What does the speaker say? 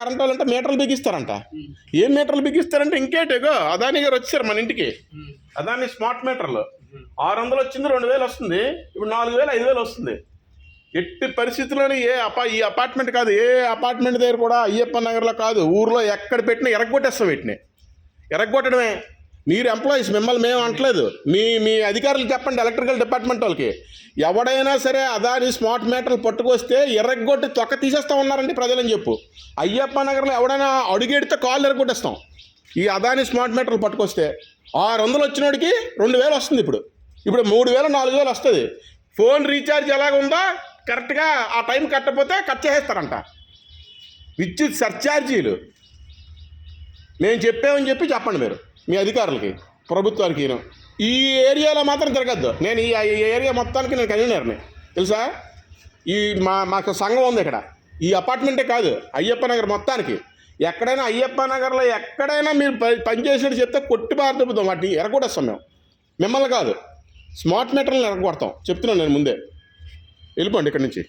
Current వాళ్ళంటే మీటర్లు బిగిస్తారంట. ఏం మీటర్లు బిగిస్తారంటే ఇంకేటేగో అదాని గారు వచ్చారు మన ఇంటికి. అదాని స్మార్ట్ మీటర్లు 600 వచ్చింది, 2000 వస్తుంది, ఇప్పుడు 4000 5000 వస్తుంది. ఎట్టి పరిస్థితుల్లోని ఈ అపార్ట్మెంట్ కాదు, ఏ అపార్ట్మెంట్ దగ్గర కూడా అయ్యప్ప నగర్లో కాదు, ఊర్లో ఎక్కడ పెట్టినా ఎరగొట్టేస్తాం. వీటిని ఎరగొట్టడమే. మీరు ఎంప్లాయీస్, మిమ్మల్ని మేము అంటలేదు, మీ అధికారులు చెప్పండి, ఎలక్ట్రికల్ డిపార్ట్మెంట్ వాళ్ళకి. ఎవడైనా సరే అదాని స్మార్ట్ మీటర్లు పట్టుకొస్తే ఎర్రగొట్టి తొక్క తీసేస్తా ఉన్నారండి ప్రజలని చెప్పు. అయ్యప్ప నగర్లో ఎవడైనా అడుగెడితే కాళ్ళు ఎరగొట్టేస్తాం. ఈ అదాని స్మార్ట్ మీటర్లు పట్టుకొస్తే 600 వచ్చినోడికి 2000 వస్తుంది. ఇప్పుడు 3000 4000 వస్తుంది. ఫోన్ రీఛార్జ్ ఎలాగుందో కరెక్ట్గా ఆ టైం కట్టకపోతే కట్ చేసేస్తారంట. విద్యుత్ సర్ఛార్జీలు మేము చెప్పామని చెప్పండి మీరు మీ అధికారులకి, ప్రభుత్వానికి. ఈ ఏరియాలో మాత్రం తిరగద్దు. నేను ఈ ఏరియా మొత్తానికి నేను కన్వీనర్ని తెలుసా. మాకు సంఘం ఉంది ఇక్కడ. ఈ అపార్ట్మెంటే కాదు, అయ్యప్ప నగర్ మొత్తానికి. ఎక్కడైనా అయ్యప్ప నగర్లో ఎక్కడైనా మీరు పనిచేసినట్టు చెప్తే కొట్టి బాధపడతాం. వాటిని ఎరగొట్టేస్తాం మేము, మిమ్మల్ని కాదు. స్మార్ట్ మీటర్లను ఎరగొడతాం చెప్తున్నాను నేను ముందే. వెళ్ళిపోండి ఇక్కడి నుంచి.